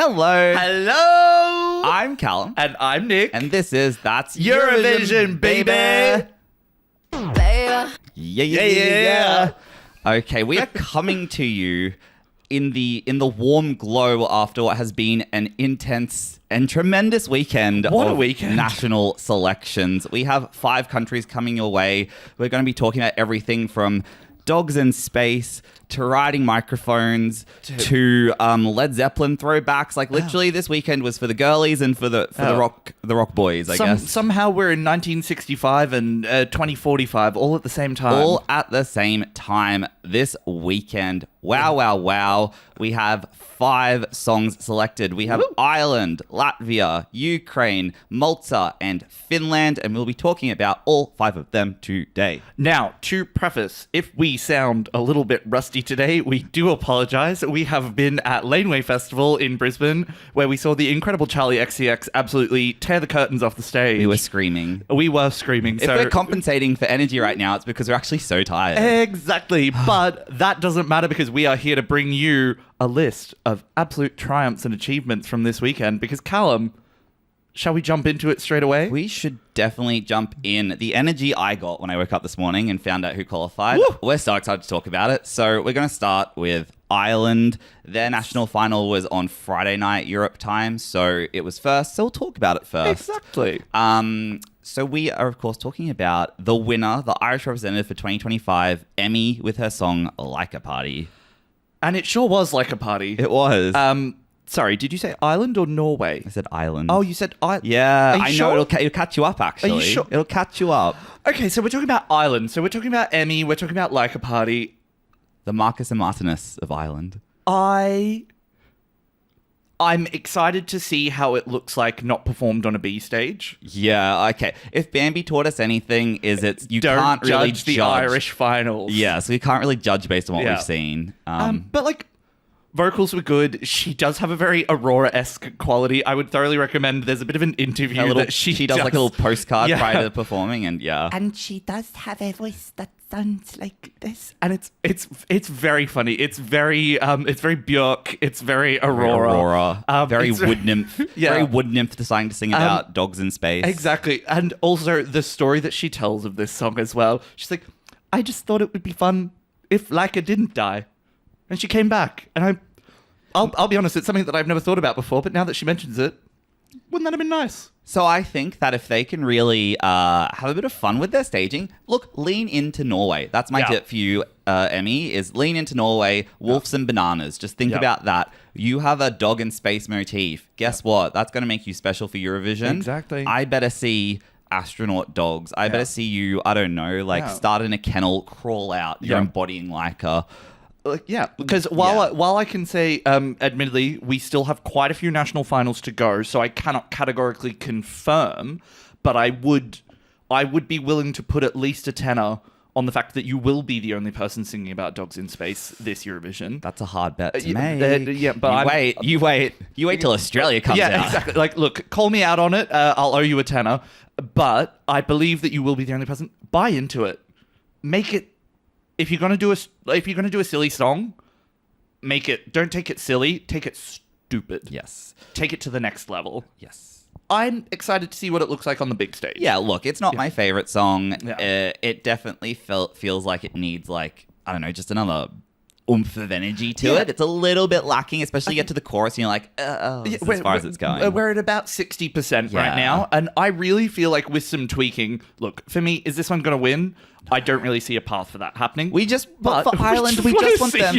Hello. Hello. I'm Callum. And I'm Nick. And this is That's Eurovision, baby. Yeah. Okay, we are coming to you in the warm glow after what has been an intense and tremendous weekend What a of weekend. national selections. We have 5 countries coming your way. We're going to be talking about everything from dogs in space to riding microphones to Led Zeppelin throwbacks. Like literally, this weekend was for the girlies and for the rock boys. I guess Somehow we're in 1965 and 2045 all at the same time. all at the same time this weekend. Wow. We have 5 songs selected. We have Ireland, Latvia, Ukraine, Malta, and Finland, and we'll be talking about all 5 of them today. Now, to preface, if we sound a little bit rusty today, we do apologize. We have been at Laneway Festival in Brisbane, where we saw the incredible Charlie XCX absolutely tear the curtains off the stage. We were screaming. If If we're compensating for energy right now, it's because we're actually so tired. Exactly, but that doesn't matter because we are here to bring you a list of absolute triumphs and achievements from this weekend. Because Callum, shall we jump into it straight away? We should definitely jump in. The energy I got when I woke up this morning and found out who qualified, we're so excited to talk about it. So we're going to start with Ireland. Their national final was on Friday night Europe time, so it was first. So we'll talk about it first. Exactly. So we are, of course, talking about the winner, the Irish representative for 2025, Emmy, with her song Laika Party. And it sure was like a party. It was. Sorry, did you say Ireland or Norway? I said Ireland. Oh, you said Ireland. Yeah, Are you I know. sure? It'll catch you up, actually. Are you sure? It'll catch you up. Okay, so we're talking about Ireland. So we're talking about Emmy. We're talking about Like a Party. The Marcus and Martinus of Ireland. I'm excited to see how it looks like not performed on a B stage. Yeah, okay. If Bambi taught us anything, is you Don't can't really judge the Irish finals. Yeah, so we can't really judge based on what Yeah. we've seen. But like, vocals were good. She does have a very Aurora-esque quality. I would thoroughly recommend. There's a bit of an interview that she does like a little postcard Yeah. prior to performing, and yeah. And she does have a voice that sounds like this. And it's very funny. It's very Björk. It's very Aurora. Very it's wood nymph. Yeah. Very wood nymph deciding to sing about dogs in space. Exactly. And also the story that she tells of this song as well. She's like, I just thought it would be fun if Laika didn't die. And she came back. And I'll be honest, it's something that I've never thought about before, but now that she mentions it, wouldn't that have been nice? So I think that if they can really have a bit of fun with their staging, look, lean into Norway. That's my tip for you, Emmy, is lean into Norway, wolves and bananas. Just think about that. You have a dog in space motif. Guess what? That's going to make you special for Eurovision. Exactly. I better see astronaut dogs. I better see you, I don't know, start in a kennel, crawl out. You're embodying Laika. Because while I can say, admittedly, we still have quite a few national finals to go, so I cannot categorically confirm, but I would be willing to put at least a tenner on the fact that you will be the only person singing about dogs in space this Eurovision. That's a hard bet to make. But you wait till Australia comes out. Yeah, exactly. Like, look, call me out on it. I'll owe you a tenner, but I believe that you will be the only person. Buy into it. Make it. If you're gonna do a silly song, make it. Don't take it silly. Take it stupid. Yes. Take it to the next level. Yes. I'm excited to see what it looks like on the big stage. Yeah. Look, it's not my favorite song. Yeah. It definitely feels like it needs just another oomph of energy to it. It's a little bit lacking, especially you get to the chorus and you're like, this is as far as it's going. We're at about 60% right now, and I really feel like with some tweaking, look, for me, is this one going to win? I don't really see a path for that happening. But for Ireland, we just want them.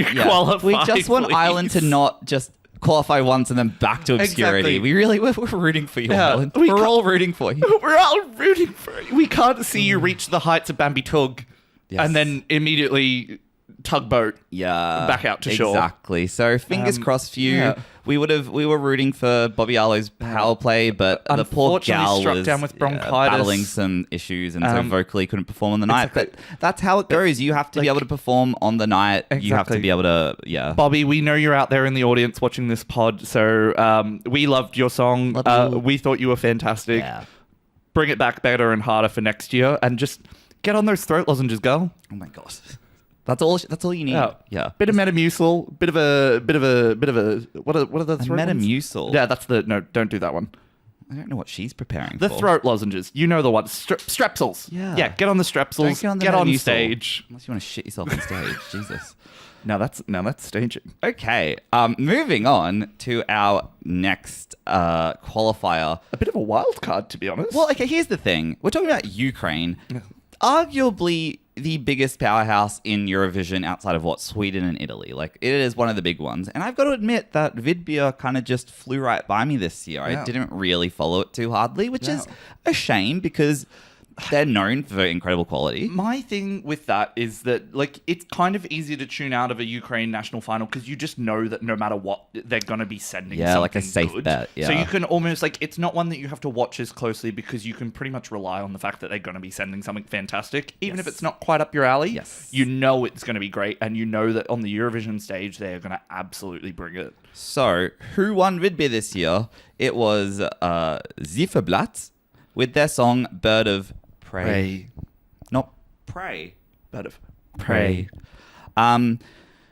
We just want Ireland to not just qualify once and then back to obscurity. Exactly. We're rooting for you, Ireland. We're all rooting for you. We're all rooting for you. We can't see you reach the heights of Bambi Tug and then immediately tugboat back out to shore. Exactly. So fingers crossed for you. Yeah. We were rooting for Bobby Arlo's power play, but the poor gal struck down with bronchitis, battling some issues, and so vocally couldn't perform on the night. Exactly. But that's how it goes. You have to be able to perform on the night. Exactly. You have to be able to, Bobby, we know you're out there in the audience watching this pod, so we loved your song. We thought you were fantastic. Yeah. Bring it back better and harder for next year, and just get on those throat lozenges, girl. Oh my God. That's all you need. Oh. Yeah. Bit of Metamucil, bit of a what are the throat ones? Metamucil. Yeah, that's no, don't do that one. I don't know what she's preparing The for. throat lozenges. You know the ones. Strepsils. Yeah. Yeah, get on the Strepsils. Don't Get on Metamucil. stage. Unless you want to shit yourself on stage. Jesus. Now that's staging. Okay. Moving on to our next qualifier. A bit of a wild card, to be honest. Well, okay, here's the thing. We're talking about Ukraine. Arguably the biggest powerhouse in Eurovision outside of Sweden and Italy. Like, it is one of the big ones. And I've got to admit that Vidbir kind of just flew right by me this year. Yeah. I didn't really follow it too hardly, which Yeah. is a shame because they're known for incredible quality. My thing with that is that, like, it's kind of easy to tune out of a Ukraine national final because you just know that no matter what, they're going to be sending Yeah, something like a safe good. bet, yeah. So you can almost, like, it's not one that you have to watch as closely because you can pretty much rely on the fact that they're going to be sending something fantastic. Even if it's not quite up your alley, Yes. you know it's going to be great. And you know that on the Eurovision stage, they are going to absolutely bring it. So, who won Vidbir this year? It was Ziferblat with their song Bird of Prey. Not Prey. Bird of Prey.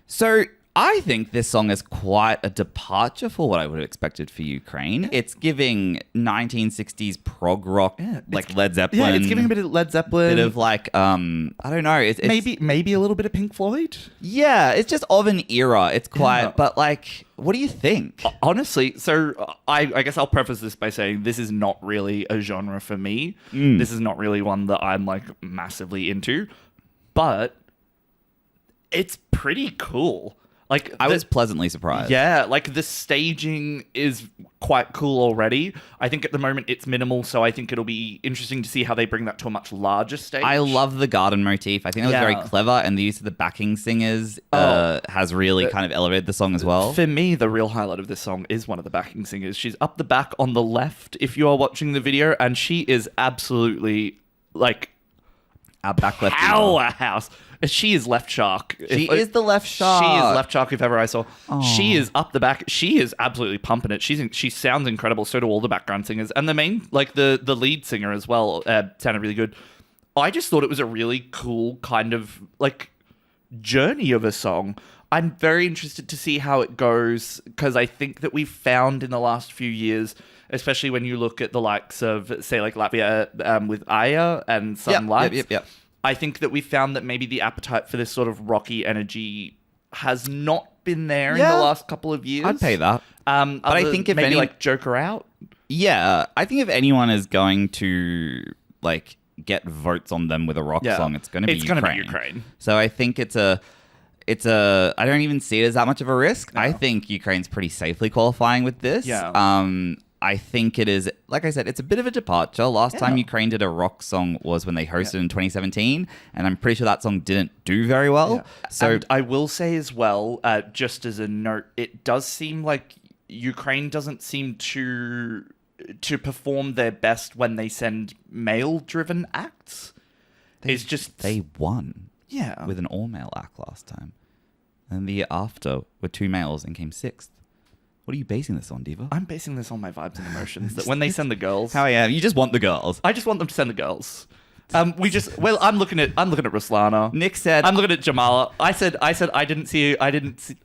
So I think this song is quite a departure for what I would have expected for Ukraine. It's giving 1960s prog rock, like Led Zeppelin. Yeah, it's giving a bit of Led Zeppelin. Bit of like, I don't know. It's maybe a little bit of Pink Floyd. Yeah, it's just of an era. It's quite, Yeah. but like, what do you think? Honestly, so I guess I'll preface this by saying this is not really a genre for me. This is not really one that I'm like massively into, but it's pretty cool. Like I was pleasantly surprised. Yeah, like the staging is quite cool already. I think at the moment it's minimal, so I think it'll be interesting to see how they bring that to a much larger stage. I love the garden motif. I think that was very clever, and the use of the backing singers has really kind of elevated the song as well. For me, the real highlight of this song is one of the backing singers. She's up the back on the left if you are watching the video, and she is absolutely like Our back left. powerhouse. She is left shark. She is the left shark. She is left shark if ever I saw. She is up the back. She is absolutely pumping it. She sounds incredible. So do all the background singers. And the main, like the lead singer as well, sounded really good. I just thought it was a really cool kind of like journey of a song. I'm very interested to see how it goes because I think that we've found in the last few years, especially when you look at the likes of, say, like Latvia with Aya and some lights. Yep. I think that we found that maybe the appetite for this sort of rocky energy has not been there in the last couple of years. I'd pay that. But I think if maybe like Joker out. Yeah, I think if anyone is going to like get votes on them with a rock song, it's going to be Ukraine. So I think it's a. I don't even see it as that much of a risk. No. I think Ukraine's pretty safely qualifying with this. Yeah. I think it is, like I said, it's a bit of a departure. Last time Ukraine did a rock song was when they hosted in 2017, and I'm pretty sure that song didn't do very well. Yeah. So and I will say as well, just as a note, it does seem like Ukraine doesn't seem to perform their best when they send male-driven acts. They won. Yeah. With an all-male act last time. And the year after were 2 males and came 6th. What are you basing this on, Diva? I'm basing this on my vibes and emotions. That when they send the girls, you just want the girls. I just want them to send the girls. I'm looking at Ruslana. Nick said, I'm looking at Jamala. I said I didn't see.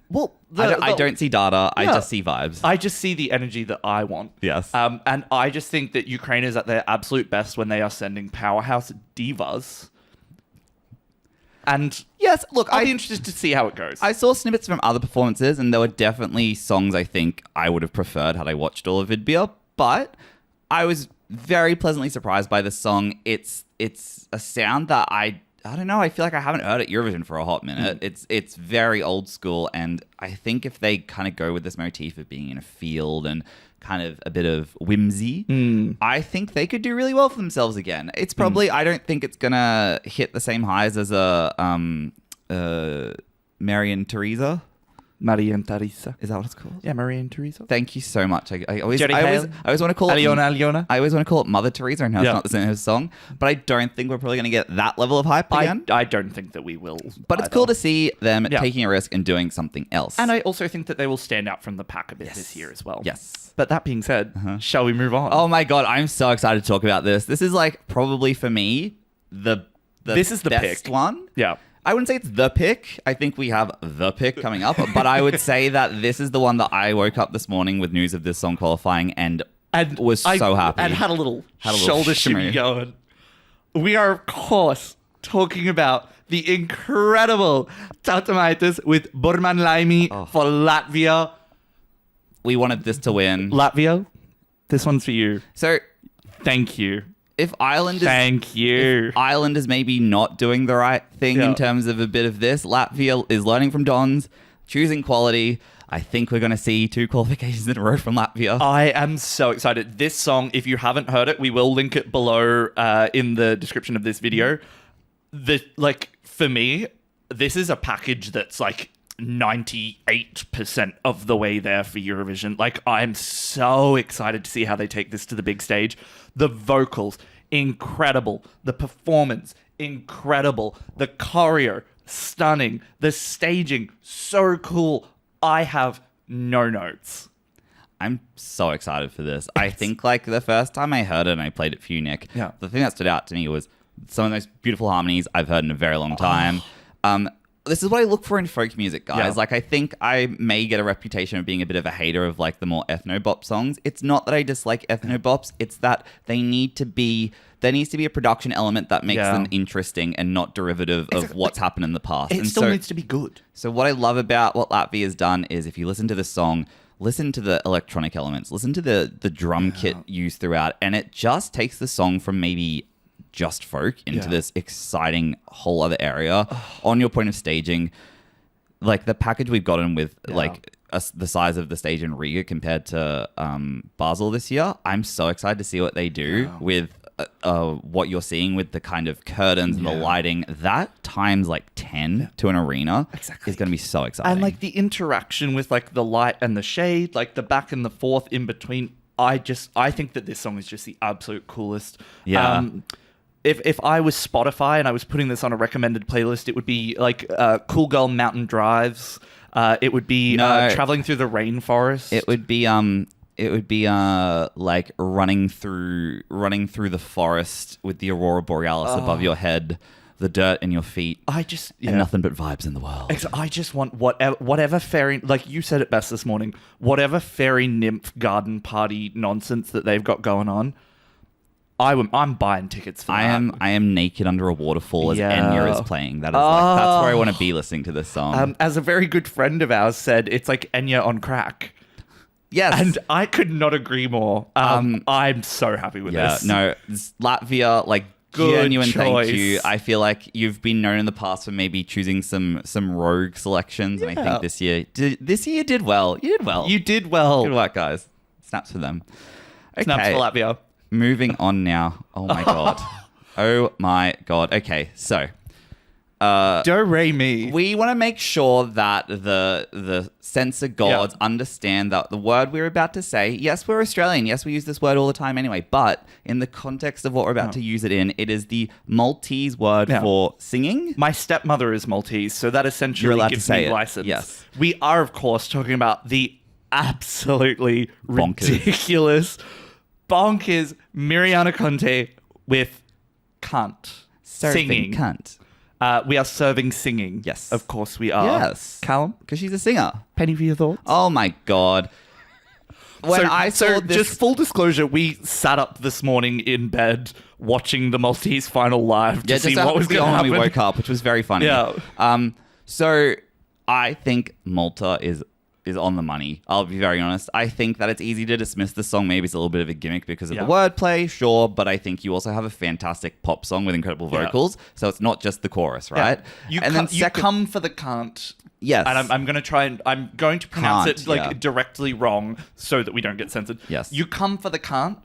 Well, I don't see data. I just see vibes. I just see the energy that I want. Yes. And I just think that Ukraine is at their absolute best when they are sending powerhouse divas. And yes, look, I'll be interested to see how it goes. I saw snippets from other performances, and there were definitely songs I think I would have preferred had I watched all of Vidbir, but I was very pleasantly surprised by the song. It's a sound that I don't know, I feel like I haven't heard at Eurovision for a hot minute. It's very old school, and I think if they kind of go with this motif of being in a field and kind of a bit of whimsy, I think they could do really well for themselves again. It's probably, I don't think it's gonna hit the same highs as a Marian Teresa. Maria Teresa. Is that what it's called? Yeah, Maria and Teresa. Thank you so much. I always want to call Aliona. I always want to call it Mother Teresa, and it's not the same as song. But I don't think we're probably going to get that level of hype again. I don't think that we will. But it's cool to see them taking a risk and doing something else. And I also think that they will stand out from the pack a bit this year as well. Yes. But that being said, shall we move on? Oh my God, I'm so excited to talk about this. This is like probably for me this is the best one. Yeah. I wouldn't say it's the pick. I think we have the pick coming up, but I would say that this is the one that I woke up this morning with news of this song qualifying and was so happy. And had a little shoulder shimmy going. We are, of course, talking about the incredible Tautumeitas with Burman Laimi for Latvia. We wanted this to win. Latvia, this one's for you. So, thank you. If Ireland is maybe not doing the right thing in terms of a bit of this, Latvia is learning from Dons, choosing quality. I think we're going to see 2 qualifications in a row from Latvia. I am so excited. This song, if you haven't heard it, we will link it below in the description of this video. For me, this is a package that's like 98% of the way there for Eurovision. Like, I'm so excited to see how they take this to the big stage. The vocals, incredible. The performance, incredible. The choreo, stunning. The staging, so cool. I have no notes. I'm so excited for this. I think like the first time I heard it and I played it for you, Nick, the thing that stood out to me was some of those beautiful harmonies I've heard in a very long time. This is what I look for in folk music, guys. Yeah. Like, I think I may get a reputation of being a bit of a hater of like the more ethno-bop songs. It's not that I dislike ethno-bops. It's that there needs to be a production element that makes them interesting and not derivative of what's happened in the past. It still needs to be good. So what I love about what Latvia has done is if you listen to the song, listen to the electronic elements, listen to the drum kit used throughout, and it just takes the song from maybe just folk into this exciting whole other area. On your point of staging, like the package we've gotten with the size of the stage in Riga compared to Basel this year, I'm so excited to see what they do with what you're seeing with the kind of curtains and the lighting. That times like 10 to an arena is going to be so exciting. And like the interaction with like the light and the shade, like the back and the forth in between. I think that this song is just the absolute coolest. Yeah. If I was Spotify and I was putting this on a recommended playlist, it would be like Cool Girl Mountain Drives. It would be traveling through the rainforest. It would be like running through the forest with the aurora borealis above your head, the dirt in your feet. And nothing but vibes in the world. I just want whatever fairy, like you said it best this morning, whatever fairy nymph garden party nonsense that they've got going on. I'm buying tickets for that. I am naked under a waterfall as Enya is playing. That is that's where I want to be listening to this song. As a very good friend of ours said, it's like Enya on crack. Yes. And I could not agree more. I'm so happy with this. No, Latvia, like, good genuine choice. Thank you. I feel like you've been known in the past for maybe choosing some rogue selections, and I think this year you did well. You did well. You did well. Good work, guys. Snaps for them. Okay. Snaps for Latvia. Moving on now. Oh my god. Oh my god. Okay, so Do re mi. we want to make sure that the censor gods understand that the word we're about to say, yes, we're Australian, yes, we use this word all the time anyway, but in the context of what we're about to use it in, it is the Maltese word for singing. My stepmother is Maltese, so that You're essentially allowed gives to say me it. license. Yes. We are, of course, talking about the absolutely Bonkers. ridiculous, bonkers Miriana Conte with Kant. Singing. Kant. We are serving singing. Yes. Of course we are. Yes. Callum, Because she's a singer. penny for your thoughts? Oh my god. When I saw this, just full disclosure, we sat up this morning in bed watching the Maltese final live to see what was going to happen. when we woke up, which was very funny. Yeah. So I think Malta is on the money. I'll be very honest. I think that it's easy to dismiss the song. Maybe it's a little bit of a gimmick because of the wordplay, sure. But I think you also have a fantastic pop song with incredible vocals. So it's not just the chorus, right? You come for the Kant. Yes. And I'm going to pronounce Kant, it directly wrong so that we don't get censored. Yes. You come for the Kant.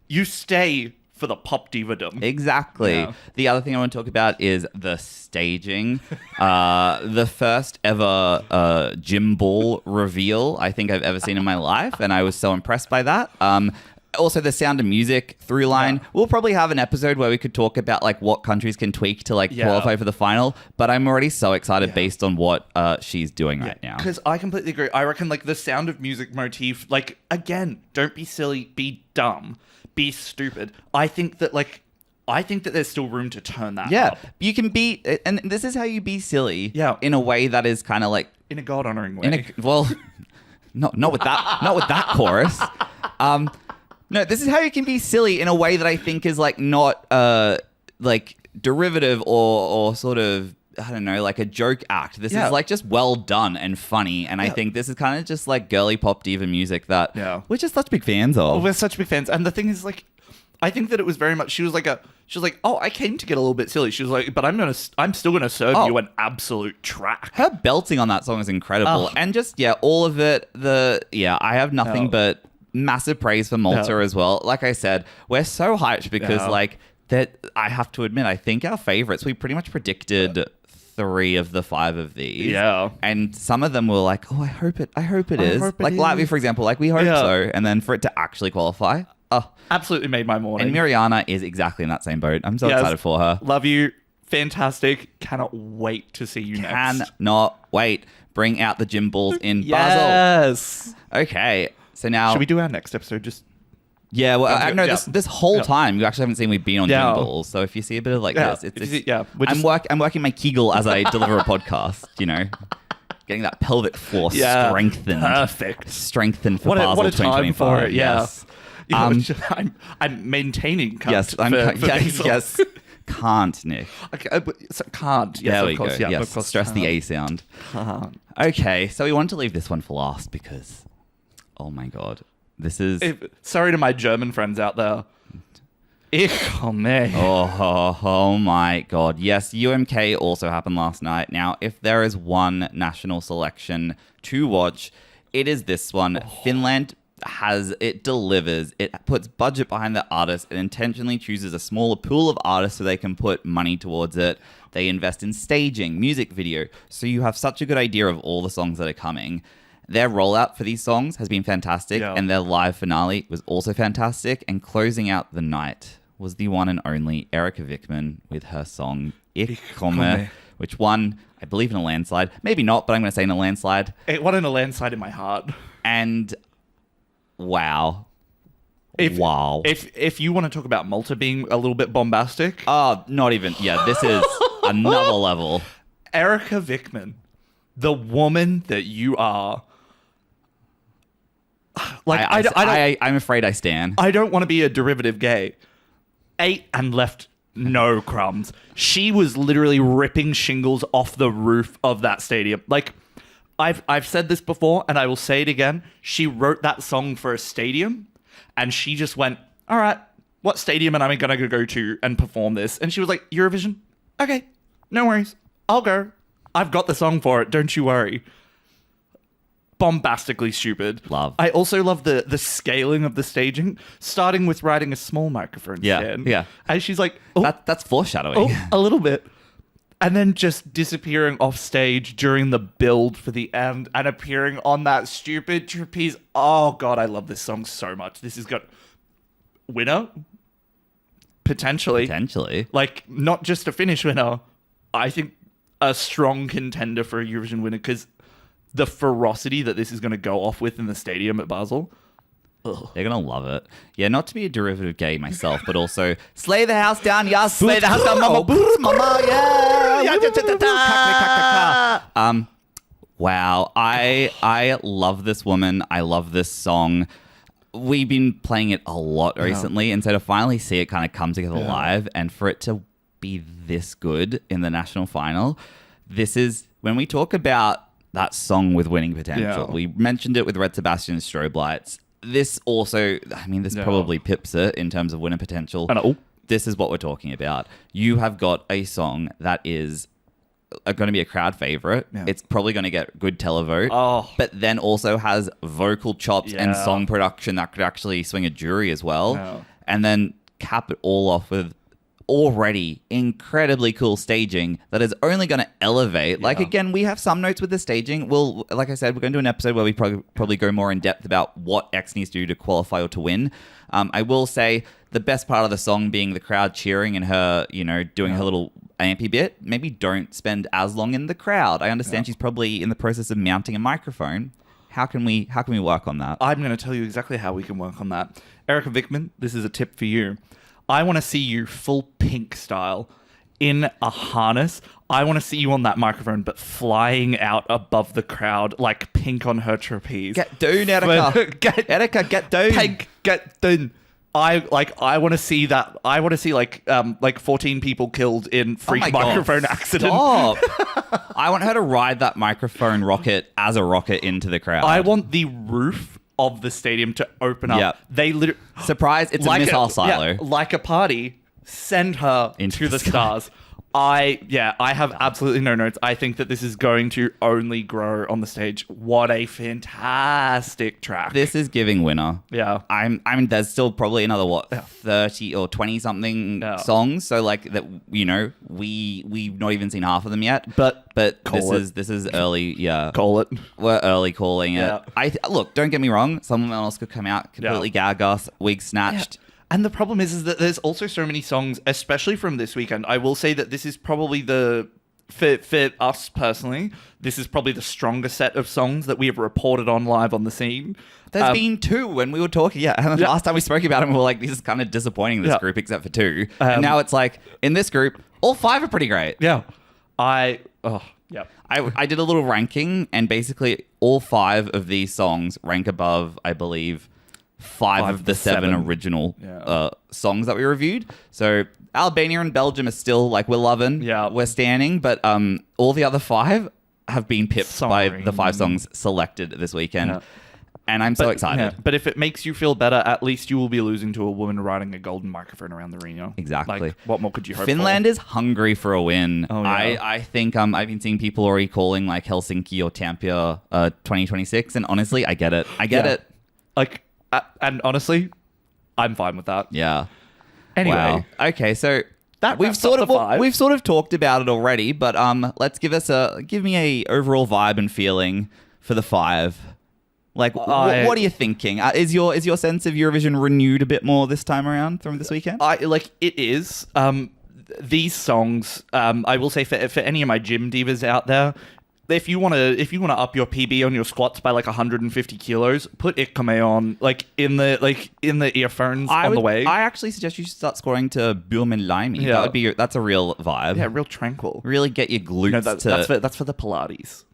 You stay for the pop divadom. Exactly. Yeah. The other thing I want to talk about is the staging. The first ever gym ball reveal I think I've ever seen in my life, and I was so impressed by that. Also, the Sound of Music through line. Yeah. We'll probably have an episode where we could talk about like what countries can tweak to like qualify for the final. But I'm already so excited based on what she's doing right now. Because I completely agree. I reckon like the Sound of Music motif, like again, don't be silly, be dumb, be stupid. I think that like I think that there's still room to turn that Yeah, up. you can be, and this is how you be silly. Yeah. In a way that is kind of like In a God-honoring way. not with that chorus. No, this is how you can be silly in a way that I think is like not like derivative or sort of, I don't know, like a joke act. This is like just well done and funny, and I think this is kind of just like girly pop diva music that we're just such big fans of. We're such big fans, and the thing is, like, I think that it was very much. She was like, oh, I came to get a little bit silly. She was like, but I'm still gonna serve you an absolute track. Her belting on that song is incredible, and just all of it. I have nothing but massive praise for Malta as well. Like I said, we're so hyped because like that. I have to admit, I think our favorites. We pretty much predicted 3 of the 5 of these. Yeah. And some of them were like, oh, I hope it is. Like Latvia, for example, like we hope so. And then for it to actually qualify. Oh. Absolutely made my morning. And Miriana is exactly in that same boat. I'm so excited for her. Love you. Fantastic. Cannot wait to see you next. Cannot wait. Bring out the gym balls in Basel. Yes. Okay. So now... Should we do our next episode? Just... Yeah, well, no, this whole time you actually haven't seen we've been on gym balls. So if you see a bit of like this, I'm working my Kegel as I deliver a podcast. You know, getting that pelvic floor strengthened. Perfect. Strengthened for What a 2025. time for it. Yeah. Yes. I'm maintaining Kant. Yes, yes. Can't, Nick. Okay, can't. Yes, there we of course, go. Yeah, yes, of course, stress the A sound. Okay, so we wanted to leave this one for last because, oh my god, this is. Sorry to my German friends out there. Ich komme. Oh my god. Yes, UMK also happened last night. Now, if there is one national selection to watch, it is this one. Finland delivers. It puts budget behind the artist. It intentionally chooses a smaller pool of artists so they can put money towards it. They invest in staging, music video. So you have such a good idea of all the songs that are coming. Their rollout for these songs has been fantastic, and their live finale was also fantastic. And closing out the night was the one and only Erika Vikman with her song Ich Komme, which won, I believe, in a landslide. Maybe not, but I'm going to say in a landslide. It won in a landslide in my heart. And wow. Wow. If you want to talk about Malta being a little bit bombastic. Oh, not even. Yeah, this is another level. Erika Vikman, the woman that you are. Like I'm afraid I stand. I don't want to be a derivative gay. Ate and left no crumbs. She was literally ripping shingles off the roof of that stadium. Like, I've said this before, and I will say it again. She wrote that song for a stadium, and she just went, all right, what stadium am I going to go to and perform this? And she was like, Eurovision? Okay, no worries. I'll go. I've got the song for it. Don't you worry. Bombastically stupid. Love. I also love the scaling of the staging, starting with riding a small microphone stand. Yeah. And she's like, that's foreshadowing. Oh, a little bit. And then just disappearing off stage during the build for the end and appearing on that stupid trapeze. Oh, God, I love this song so much. This has got winner? Potentially. Like, not just a finish winner. I think a strong contender for a Eurovision winner because the ferocity that this is going to go off with in the stadium at Basel. Ugh. They're going to love it. Yeah, not to be a derivative gay myself, but also slay the house down, yes, slay the house down, mama, mama, yeah. Wow, I love this woman. I love this song. We've been playing it a lot recently, and so to finally see it kind of come together live, and for it to be this good in the national final, this is when we talk about that song with winning potential. We mentioned it with Red Sebastian's Strobe Lights. This also, I mean, this probably pips it in terms of winner potential. This is what we're talking about. You have got a song that is going to be a crowd favorite. It's probably going to get good televote, but then also has vocal chops and song production that could actually swing a jury as well. And then cap it all off with already incredibly cool staging that is only going to elevate. Like, again, we have some notes with the staging. We'll, like I said, we're going to do an episode where we probably go more in depth about what X needs to do to qualify or to win. I will say the best part of the song being the crowd cheering and her, you know, doing her little ampy bit. Maybe don't spend as long in the crowd. I understand she's probably in the process of mounting a microphone. How can we work on that? I'm going to tell you exactly how we can work on that. Erika Vikman, this is a tip for you. I want to see you full Pink style in a harness. I want to see you on that microphone, but flying out above the crowd like Pink on her trapeze. Get down, Erika. Erika, get down. Pink, get down. I want to see that. I want to see like 14 people killed in freak microphone accident. Stop. I want her to ride that microphone rocket as a rocket into the crowd. I want the roof of the stadium to open up. Yep. They literally surprise. It's a missile silo. Like a party. Send her into the stars. I have absolutely no notes. I think that this is going to only grow on the stage. What a fantastic track. This is giving winner. Yeah. I mean, there's still probably another, 30 or 20 something songs. So like that, we've not even seen half of them yet. But this is early. Yeah. Call it. We're early calling it. Yeah. Look, don't get me wrong. Someone else could come out completely gag us, wig snatched. Yeah. And the problem is that there's also so many songs, especially from this weekend. I will say that this is probably for us personally, this is probably the strongest set of songs that we have reported on live on the scene. There's been two when we were talking. And last time we spoke about them, we were like, this is kind of disappointing, this group, except for two. And now it's like, in this group, all five are pretty great. Yeah. I did a little ranking, and basically all five of these songs rank above, I believe, five of the seven original songs that we reviewed. So Albania and Belgium are still like, we're loving, we're standing, but all the other five have been pipped by the five songs selected this weekend. Yeah. And I'm so excited. Yeah. But if it makes you feel better, at least you will be losing to a woman riding a golden microphone around the arena. Exactly. Like, what more could you hope Finland for? is hungry for a win. Oh, yeah. I think I've been seeing people already calling like Helsinki or Tampere 2026, and honestly, I get it. I get it. Like, and honestly, I'm fine with that. Yeah. Anyway, okay, so that we've sort of talked about it already, but let's give me a overall vibe and feeling for the five. Like, what are you thinking? Is your sense of Eurovision renewed a bit more this time around from this weekend? It is. These songs, I will say for any of my gym divas out there, if you want to up your PB on your squats by like 150 kilos, put Komme on in the earphones on the way. I actually suggest you start scoring to Bur and laimi. Yeah. That's a real vibe. Yeah, real tranquil. Really get your glutes. No, that's for the Pilates.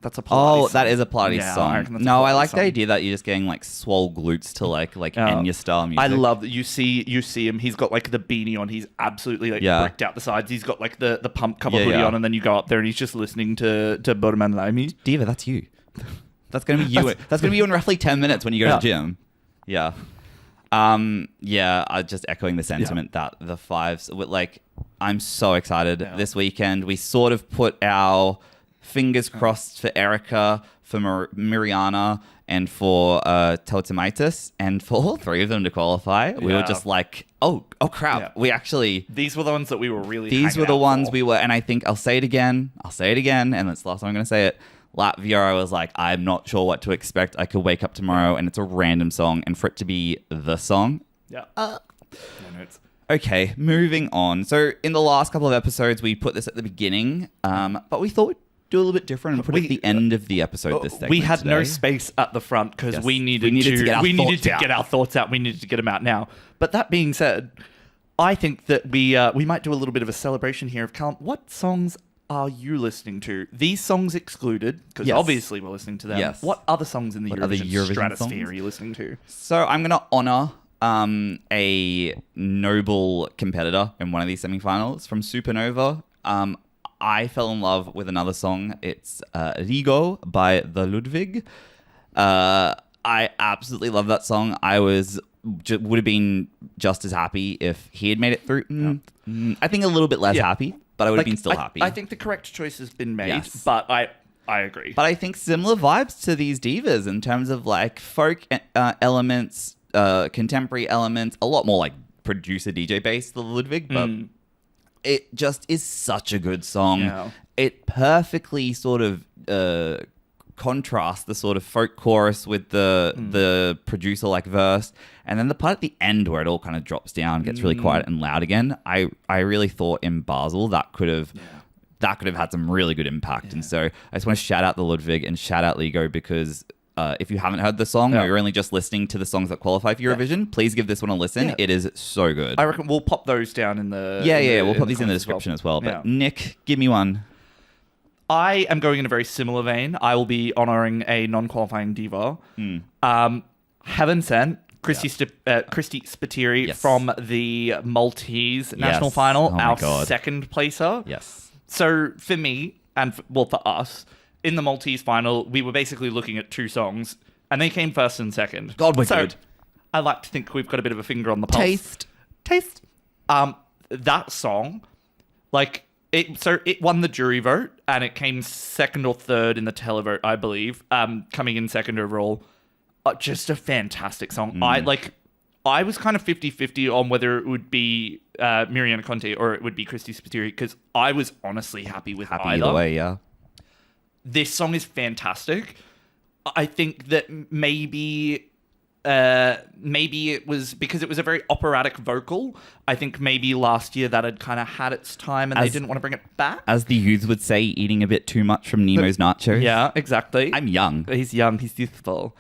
That's a Pilates song. That is a Pilates song. I like the idea that you're just getting like swole glutes to like Enya style music. I love that you see him. He's got like the beanie on. He's absolutely bricked out the sides. He's got like the pump cover hoodie on, and then you go up there and he's just listening to Bur and laimi. Diva, that's you. That's gonna be you. That's gonna be you in roughly 10 minutes when you go to the gym. Yeah. Just echoing the sentiment that the fives. I'm so excited this weekend. We sort of put our fingers crossed for Erika, for Miriana, and for Tautumeitas, and for all three of them to qualify. We were just like, oh crap. Yeah. We actually... These were the ones that we were really These were the ones we were... And I think I'll say it again, and that's the last time I'm going to say it. Latvia, I was like, I'm not sure what to expect. I could wake up tomorrow and it's a random song, and for it to be the song... Yeah. No notes. Okay, moving on. So in the last couple of episodes, we put this at the beginning, but we thought do a little bit different and put it at the end of the episode this segment. We had no space at the front because we needed to get our thoughts out. We needed to get them out now. But that being said, I think that we might do a little bit of a celebration here of Kant. What songs are you listening to? These songs excluded, because obviously we're listening to them. Yes. What other songs in the Eurovision stratosphere songs are you listening to? So I'm going to honor a noble competitor in one of these semifinals from Supernova. I fell in love with another song. It's Rigo by the Ludwig. I absolutely love that song. I would have been just as happy if he had made it through. I think a little bit less happy, but I would have been still happy. I think the correct choice has been made, but I agree. But I think similar vibes to these divas in terms of like folk elements, contemporary elements, a lot more like producer DJ based, the Ludwig, but it just is such a good song. Yeah. It perfectly sort of contrasts the sort of folk chorus with the producer like verse, and then the part at the end where it all kind of drops down, gets really quiet and loud again. I really thought in Basel that could have had some really good impact. And so I just want to shout out the Ludwig and shout out Ligo, because if you haven't heard the song Yeah. or you're only just listening to the songs that qualify for Eurovision, please give this one a listen. Yeah. It is so good. I reckon we'll pop those down in the... We'll put these in the description as well. But Yeah. Nick, give me one. I am going in a very similar vein. I will be honouring a non-qualifying diva. Heaven Sent, Christy Spiteri Yes. from the Maltese national Yes. final, Oh my our God. second placer. Yes. So for me, and for us, in the Maltese final, we were basically looking at two songs, and they came first and second. God, we're so good. I like to think we've got a bit of a finger on the pulse. Taste. That song, like it won the jury vote, and it came second or third in the televote, I believe. Coming in second overall. Just a fantastic song. I was kind of 50-50 on whether it would be Miriana Conte or it would be Christy Spiteri, because I was honestly happy with either. Either way, yeah. This song is fantastic. I think that maybe it was because it was a very operatic vocal. I think maybe last year that had kind of had its time and they didn't want to bring it back. As the youths would say, eating a bit too much from Nemo's nachos. Yeah, exactly. I'm young. He's young. He's youthful.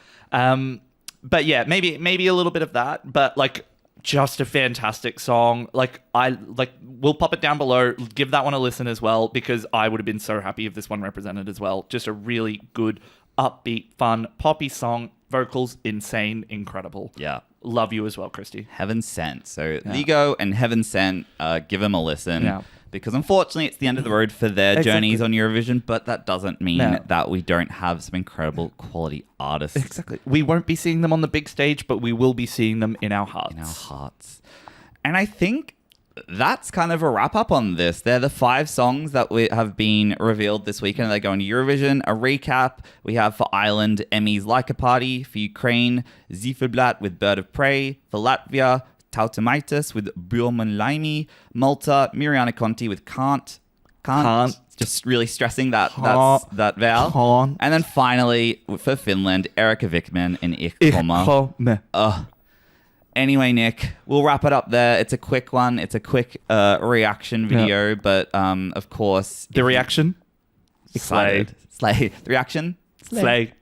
But yeah, maybe a little bit of that. But like, just a fantastic song. We'll pop it down below. Give that one a listen as well, because I would have been so happy if this one represented as well. Just a really good, upbeat, fun, poppy song. Vocals, insane, incredible. Yeah. Love you as well, Christy. Heaven Sent. So Ligo and Heaven Sent, give them a listen. Yeah. Because unfortunately, it's the end of the road for their journeys on Eurovision, but that doesn't mean that we don't have some incredible quality artists. Exactly. We won't be seeing them on the big stage, but we will be seeing them in our hearts. And I think that's kind of a wrap up on this. They're the 5 songs that have been revealed this weekend. They're going to Eurovision. A recap we have for Ireland, Emmy's Laika Party. For Ukraine, Ziferblat with Bird of Prey. For Latvia, Tautumeitas with Bur and laimi. Malta, Miriana Conte with Kant. Just really stressing that vowel. Kant. And then finally, for Finland, Erika Vikman in Komme. Anyway, Nick, we'll wrap it up there. It's a quick one. It's a quick reaction video, but of course... The reaction? Excited. Slay. The reaction? Slay.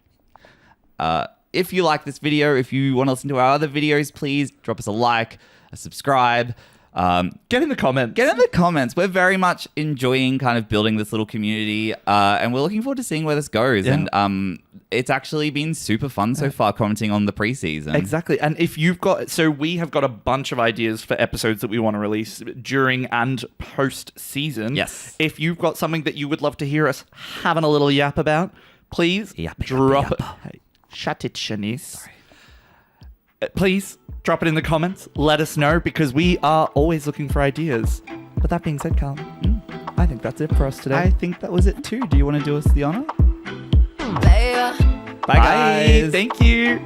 If you like this video, if you want to listen to our other videos, please drop us a like, a subscribe. Get in the comments. Get in the comments. We're very much enjoying kind of building this little community, and we're looking forward to seeing where this goes. Yeah. And it's actually been super fun so far commenting on the preseason. Exactly. And if you've got... So we have got a bunch of ideas for episodes that we want to release during and post-season. Yes. If you've got something that you would love to hear us having a little yap about, please drop it. Hey, shut it, Shanice. Please drop it in the comments. Let us know, because we are always looking for ideas. But that being said, Carl, I think that's it for us today. I think that was it too. Do you want to do us the honor? Player. Bye, guys. Thank you.